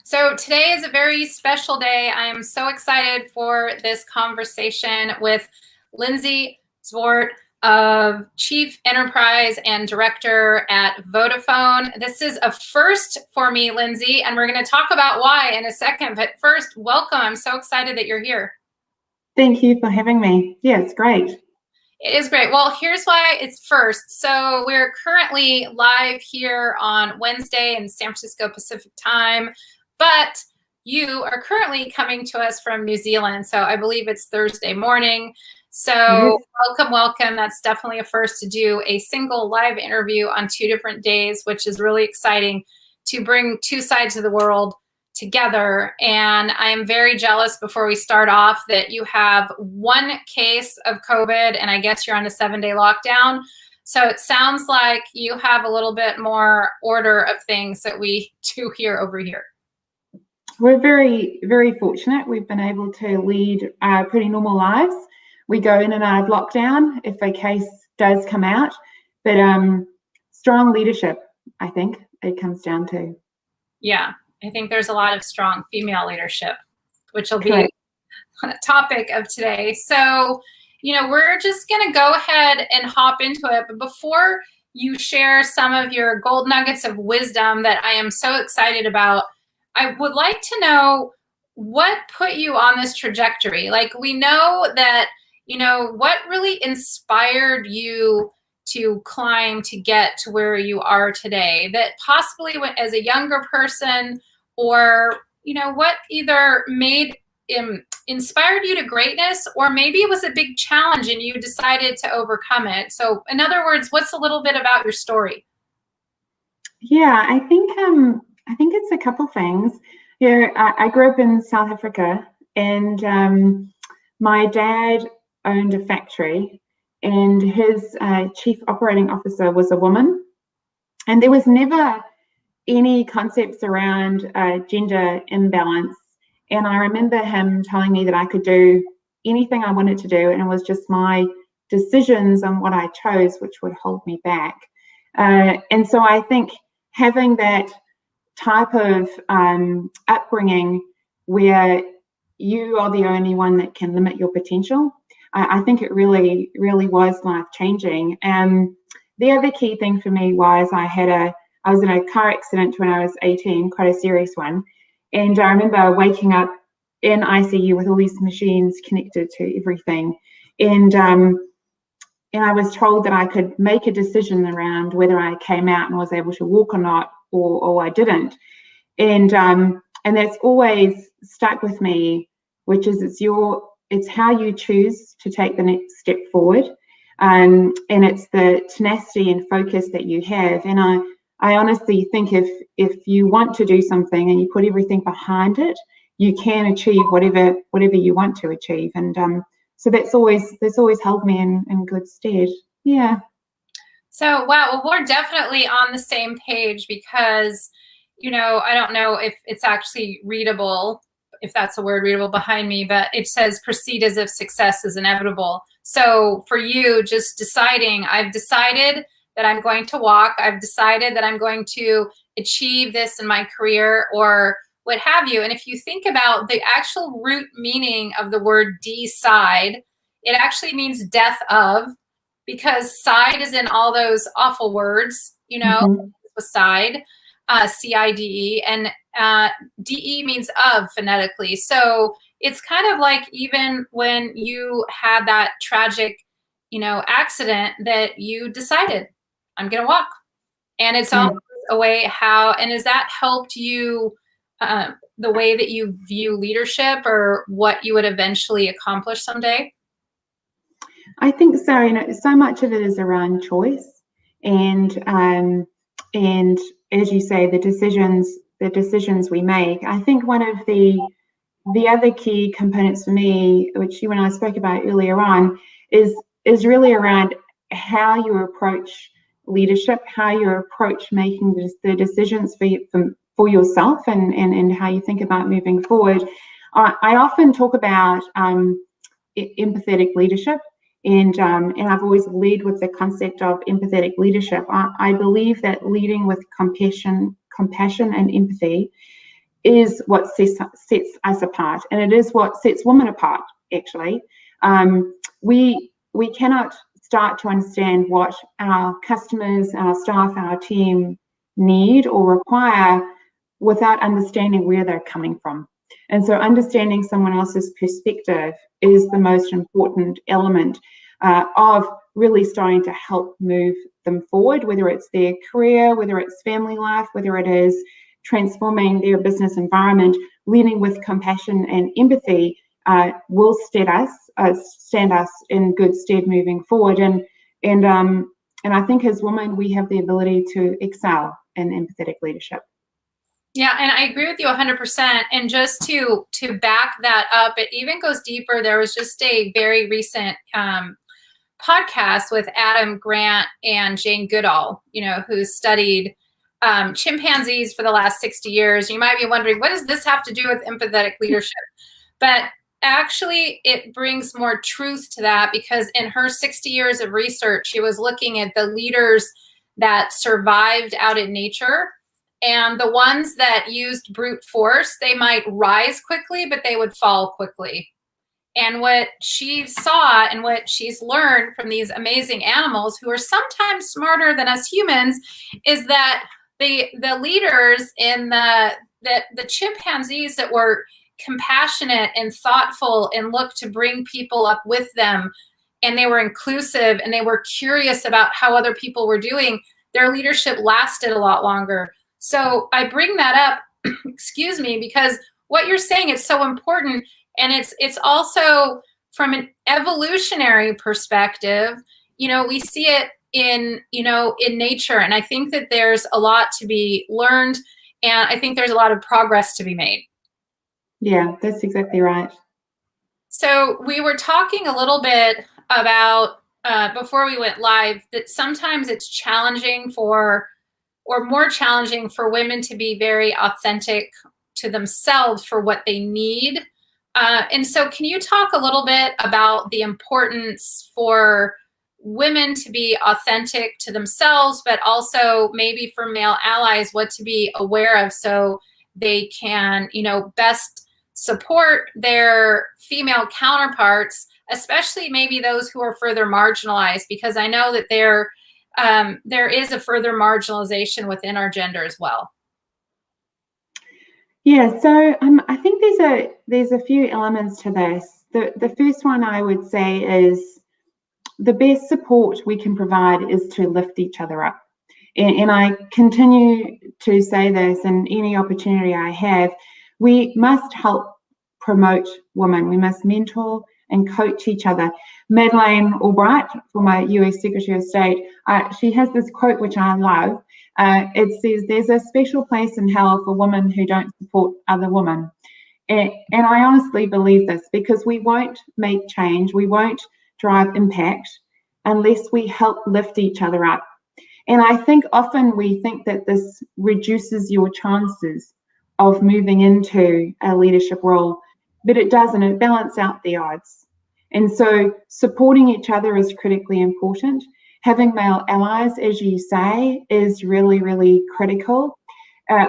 So today is a very special day. I am so excited for this conversation with Lindsay Zwart, Chief Enterprise and Director at Vodafone. This is a first for me, Lindsay, and we're going to talk about why in a second. But first, welcome. I'm so excited that you're here. Thank you for having me. Yeah, it's great. It is great. Well, here's why it's first. So we're currently live here on Wednesday in San Francisco Pacific time, but you are currently coming to us from New Zealand. So I believe it's Thursday morning. So Yes. welcome, welcome. That's definitely a first to do a single live interview on 2 different days, which is really exciting to bring 2 sides of the world together. And I am very jealous before we start off that you have 1 case of COVID and I guess you're on a 7-day lockdown. So it sounds like you have a little bit more order of things that we do here over here. We're very, very fortunate. We've been able to lead pretty normal lives. We go in and out of lockdown if a case does come out, but strong leadership, I think it comes down to. Yeah, I think there's a lot of strong female leadership, which will Correct. be a topic of today. So, we're just going to go ahead and hop into it. But before you share some of your gold nuggets of wisdom that I am so excited about, I would like to know what put you on this trajectory. Like, we know that, what really inspired you to climb to get to where you are today, that possibly as a younger person, or what either inspired you to greatness, or maybe it was a big challenge and you decided to overcome it. So in other words, what's a little bit about your story? Yeah, I think it's a couple things. I grew up in South Africa, and my dad owned a factory, and his chief operating officer was a woman, and there was never any concepts around gender imbalance. And I remember him telling me that I could do anything I wanted to do, and it was just my decisions on what I chose which would hold me back. And so I think having that type of upbringing where you are the only one that can limit your potential, I think it really, really was life-changing. And the other key thing for me was I was in a car accident when I was 18, quite a serious one. And I remember waking up in ICU with all these machines connected to everything. And I was told that I could make a decision around whether I came out and was able to walk or not, or I didn't. And that's always stuck with me, which is it's how you choose to take the next step forward. And it's the tenacity and focus that you have. And I honestly think if you want to do something and you put everything behind it, you can achieve whatever you want to achieve. And so that's always held me in good stead. Yeah. So, wow, well, we're definitely on the same page because, I don't know if it's actually readable, if that's a word, readable behind me, but it says proceed as if success is inevitable. So for you, just deciding, I've decided that I'm going to walk, I've decided that I'm going to achieve this in my career, or what have you. And if you think about the actual root meaning of the word decide, it actually means death of, because side is in all those awful words, side, CIDE, and DE means of phonetically. So it's kind of like even when you had that tragic, accident, that you decided, I'm going to walk. And it's almost a way and has that helped you, the way that you view leadership or what you would eventually accomplish someday? I think so. So much of it is around choice, and as you say, the decisions we make. I think one of the other key components for me, which you and I spoke about earlier on, is really around how you approach leadership, how you approach making the decisions for yourself, and how you think about moving forward. I often talk about empathetic leadership. And I've always led with the concept of empathetic leadership. I believe that leading with compassion and empathy is what sets us apart, and it is what sets women apart, actually. We cannot start to understand what our customers, our staff, our team need or require without understanding where they're coming from. And so understanding someone else's perspective is the most important element of really starting to help move them forward, whether it's their career, whether it's family life, whether it is transforming their business environment. Leading with compassion and empathy will stand us in good stead moving forward. And I think as women, we have the ability to excel in empathetic leadership. Yeah, and I agree with you 100%. And just to back that up, it even goes deeper. There was just a very recent podcast with Adam Grant and Jane Goodall, who studied chimpanzees for the last 60 years. You might be wondering, what does this have to do with empathetic leadership? But actually, it brings more truth to that, because in her 60 years of research, she was looking at the leaders that survived out in nature. And the ones that used brute force, they might rise quickly, but they would fall quickly. And what she saw and what she's learned from these amazing animals, who are sometimes smarter than us humans, is that the leaders in the chimpanzees that were compassionate and thoughtful and looked to bring people up with them, and they were inclusive and they were curious about how other people were doing, their leadership lasted a lot longer. So I bring that up, excuse me, because what you're saying is so important. And it's also from an evolutionary perspective, we see it in nature. And I think that there's a lot to be learned, and I think there's a lot of progress to be made. Yeah, that's exactly right. So we were talking a little bit about, before we went live, that sometimes it's challenging more challenging for women to be very authentic to themselves for what they need. And so can you talk a little bit about the importance for women to be authentic to themselves, but also maybe for male allies, what to be aware of so they can, best support their female counterparts, especially maybe those who are further marginalized, because I know that there is a further marginalization within our gender as well. Yeah, so I think there's a few elements to this. The first one I would say is the best support we can provide is to lift each other up. And I continue to say this in any opportunity I have. We must help promote women. We must mentor and coach each other. Madeleine Albright, former US Secretary of State, she has this quote which I love. It says, "There's a special place in hell for women who don't support other women." And I honestly believe this, because we won't make change, we won't drive impact unless we help lift each other up. And I think often we think that this reduces your chances of moving into a leadership role, but it doesn't. It balances out the odds. And so supporting each other is critically important. Having male allies, as you say, is really, really critical.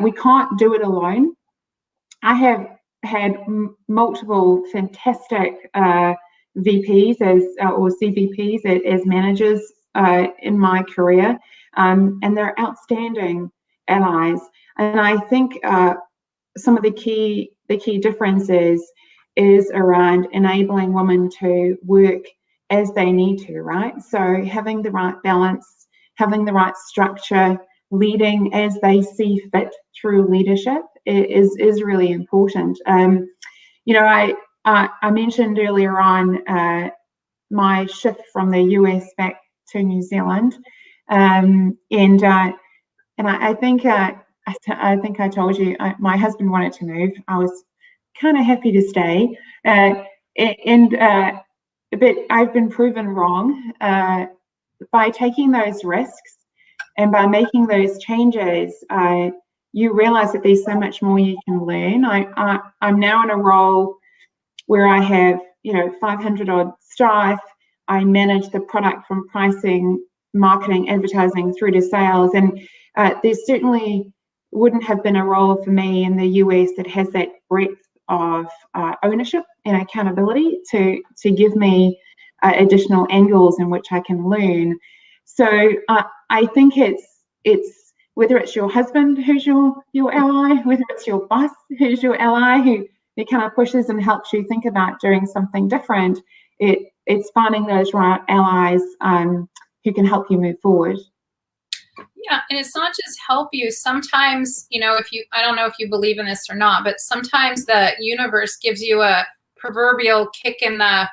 We can't do it alone. I have had multiple fantastic VPs or CVPs as managers in my career, and they're outstanding allies. And I think some of the key differences is around enabling women to work as they need to, right? So having the right balance, having the right structure, leading as they see fit through leadership is really important. I mentioned earlier on my shift from the US back to New Zealand, and I think I told you my husband wanted to move. I was kind of happy to stay, but I've been proven wrong by taking those risks and by making those changes. You realize that there's so much more you can learn. I'm now in a role where I have 500 odd staff. I manage the product from pricing, marketing, advertising through to sales, and there's certainly wouldn't have been a role for me in the US that has that breadth of ownership and accountability to give me additional angles in which I can learn. So I think it's whether it's your husband who's your ally, whether it's your boss who's your ally, who kind of pushes and helps you think about doing something different. It's finding those right allies who can help you move forward. Yeah, and it's not just help you. Sometimes, I don't know if you believe in this or not, but sometimes the universe gives you a proverbial kick in the,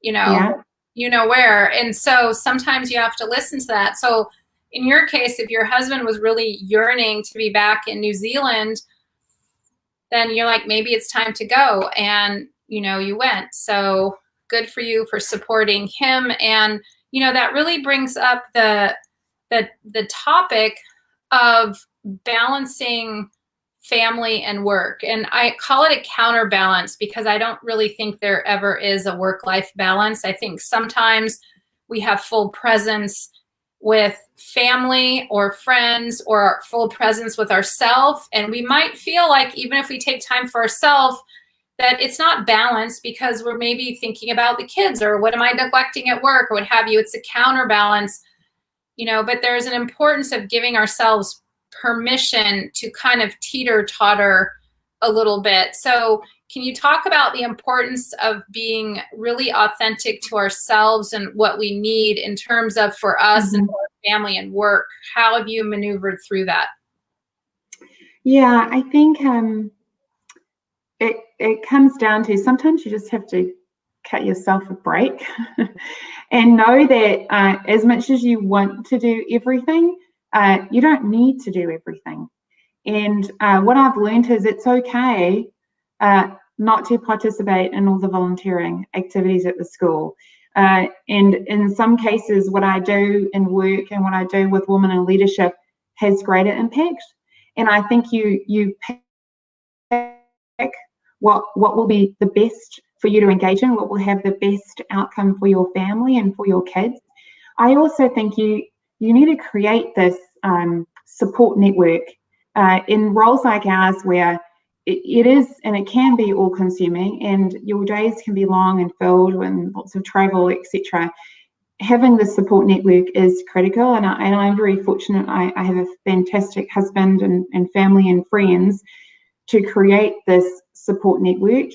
where. And so sometimes you have to listen to that. So in your case, if your husband was really yearning to be back in New Zealand, then you're like, maybe it's time to go. And, you went. So good for you for supporting him. And, that really brings up the topic of balancing family and work. And I call it a counterbalance because I don't really think there ever is a work-life balance. I think sometimes we have full presence with family or friends or full presence with ourselves. And we might feel like even if we take time for ourselves, that it's not balanced because we're maybe thinking about the kids or what am I neglecting at work or what have you. It's a counterbalance, but there's an importance of giving ourselves permission to kind of teeter-totter a little bit. So can you talk about the importance of being really authentic to ourselves and what we need in terms of for us and for our family and work? How have you maneuvered through that? Yeah, I think it comes down to sometimes you just have to cut yourself a break and know that as much as you want to do everything, you don't need to do everything. And what I've learned is it's okay not to participate in all the volunteering activities at the school. And in some cases, what I do in work and what I do with women in leadership has greater impact. And I think you pick what will be the best for you to engage in, what will have the best outcome for your family and for your kids. I also think you need to create this support network in roles like ours where it is and it can be all-consuming and your days can be long and filled with lots of travel, etc. Having the support network is critical, and I'm very fortunate. I have a fantastic husband and family and friends to create this support network.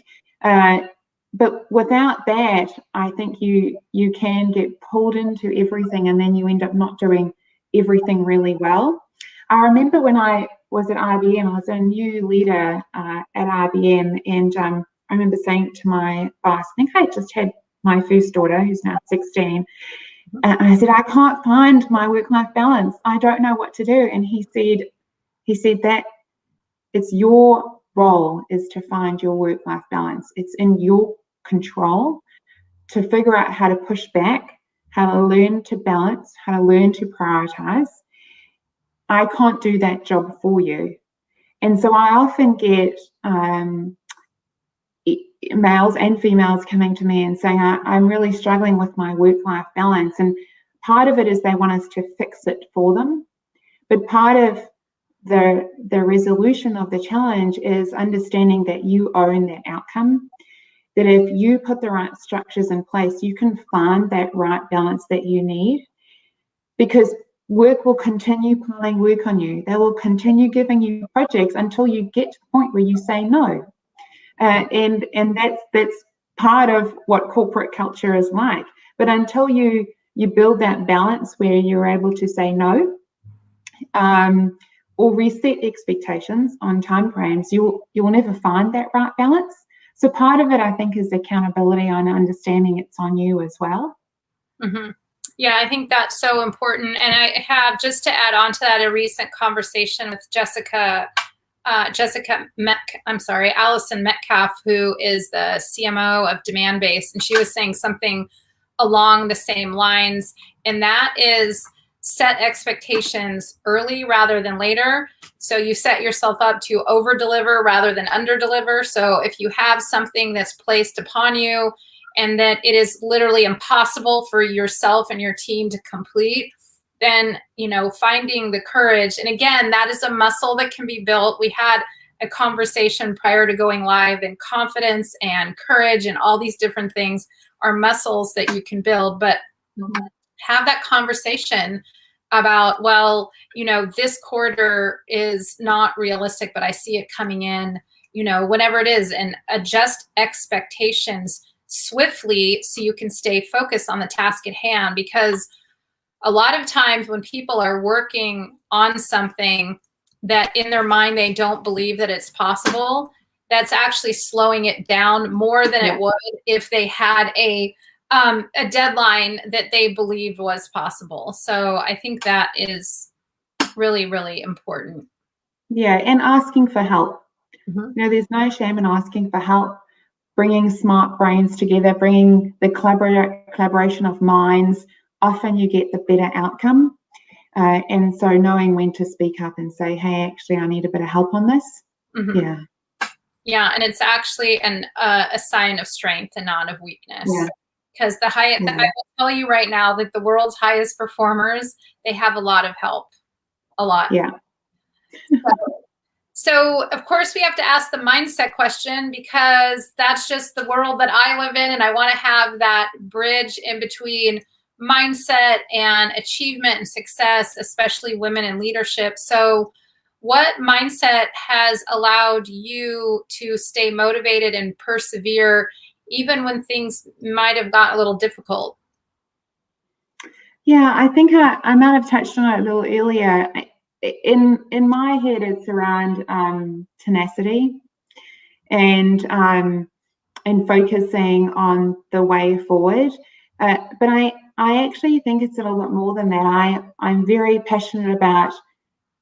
But without that, I think you can get pulled into everything and then you end up not doing everything really well. I remember when I was at IBM, I was a new leader at IBM, and I remember saying to my boss, I think I just had my first daughter, who's now 16, and I said, I can't find my work-life balance. I don't know what to do. And he said that it's your role is to find your work-life balance. It's in your control to figure out how to push back, how to learn to balance, how to learn to prioritize. I can't do that job for you. And so I often get males and females coming to me and saying, I'm really struggling with my work-life balance. And part of it is they want us to fix it for them. But part of the resolution of the challenge is understanding that you own that outcome, that if you put the right structures in place, you can find that right balance that you need, because work will continue piling work on you. They will continue giving you projects until you get to the point where you say no. And that's part of what corporate culture is like. But until you build that balance where you're able to say no, or reset expectations on timeframes, you'll never find that right balance. So part of it, I think, is accountability on understanding it's on you as well. Mm-hmm. Yeah, I think that's so important. And I have, just to add on to that, a recent conversation with Allison Metcalf, who is the CMO of Demand Base. And she was saying something along the same lines. And that is set expectations early rather than later. So you set yourself up to over deliver rather than under deliver. So if you have something that's placed upon you and that it is literally impossible for yourself and your team to complete, then, finding the courage. And again, that is a muscle that can be built. We had a conversation prior to going live, and confidence and courage and all these different things are muscles that you can build. But have that conversation about, well, this quarter is not realistic, but I see it coming in, whenever it is, and adjust expectations swiftly so you can stay focused on the task at hand. Because a lot of times when people are working on something that in their mind they don't believe that it's possible, that's actually slowing it down more than it would if they had a deadline that they believed was possible. So I think that is really, really important. Yeah, and asking for help. There's no shame in asking for help, bringing smart brains together, bringing the collaboration of minds. Often you get the better outcome. And so knowing when to speak up and say, hey, actually, I need a bit of help on this. Yeah, and it's actually a sign of strength and not of weakness. Because I will tell you right now that the world's highest performers, they have a lot of help. A lot. Yeah. So, of course, we have to ask the mindset question, because that's just the world that I live in. And I want to have that bridge in between mindset and achievement and success, especially women in leadership. So what mindset has allowed you to stay motivated and persevere even when things might have gotten a little difficult? Yeah, I think I might have touched on it a little earlier. In my head, it's around tenacity and focusing on the way forward. But I actually think it's a little bit more than that. I'm very passionate about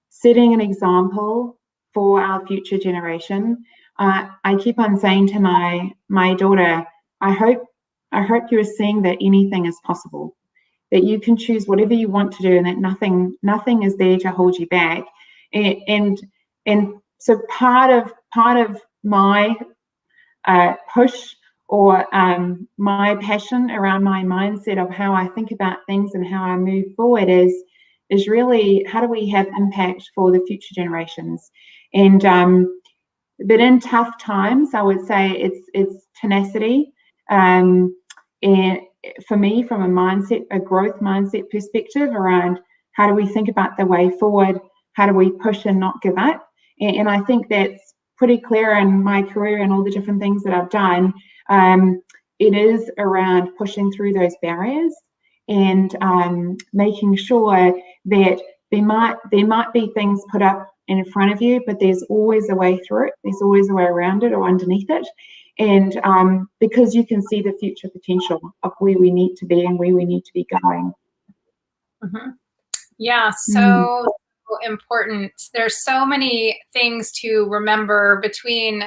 setting an example for our future generation. I keep on saying to my daughter, I hope you're seeing that anything is possible, that you can choose whatever you want to do, and that nothing is there to hold you back. And so part of my push or my passion around my mindset of how I think about things and how I move forward is really, how do we have impact for the future generations? And but in tough times, I would say it's tenacity. And for me, from a growth mindset perspective around how do we think about the way forward, how do we push and not give up? And I think that's pretty clear in my career and all the different things that I've done. It is around pushing through those barriers and making sure that there might be things put up in front of you, but there's always a way through it. There's always a way around it or underneath it. And because you can see the future potential of where we need to be and where we need to be going. Yeah, so important. There's so many things to remember between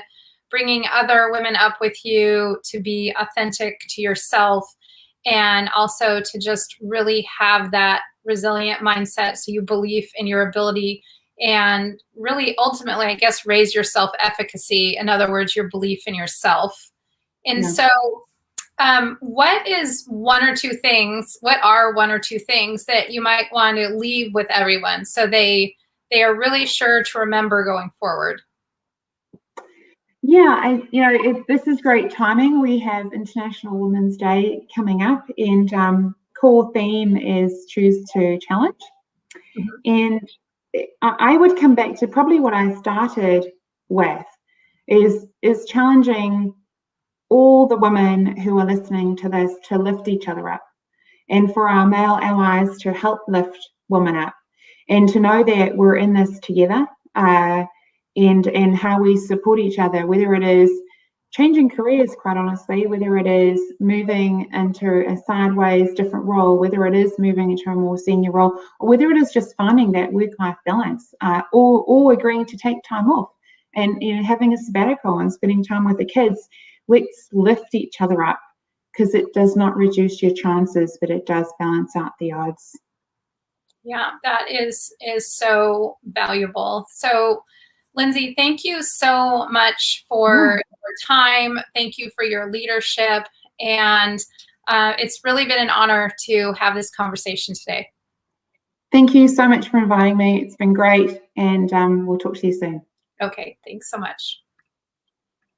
bringing other women up with you to be authentic to yourself, and also to just really have that resilient mindset, so you believe in your ability, and really ultimately, I guess, raise your self-efficacy. In other words, your belief in yourself. And so what are one or two things that you might want to leave with everyone so they are really sure to remember going forward? Yeah, this is great timing. We have International Women's Day coming up, and core theme is Choose to Challenge. And I would come back to probably what I started with is challenging all the women who are listening to this to lift each other up, and for our male allies to help lift women up, and to know that we're in this together, and how we support each other, whether it is changing careers, quite honestly, whether it is moving into a sideways different role, whether it is moving into a more senior role, or whether it is just finding that work-life balance, or agreeing to take time off and having a sabbatical and spending time with the kids. Let's lift each other up, because it does not reduce your chances, but it does balance out the odds. Yeah, that is so valuable. So, Lindsay, thank you so much for your time. Thank you for your leadership. And it's really been an honor to have this conversation today. Thank you so much for inviting me. It's been great, and we'll talk to you soon. Okay, thanks so much.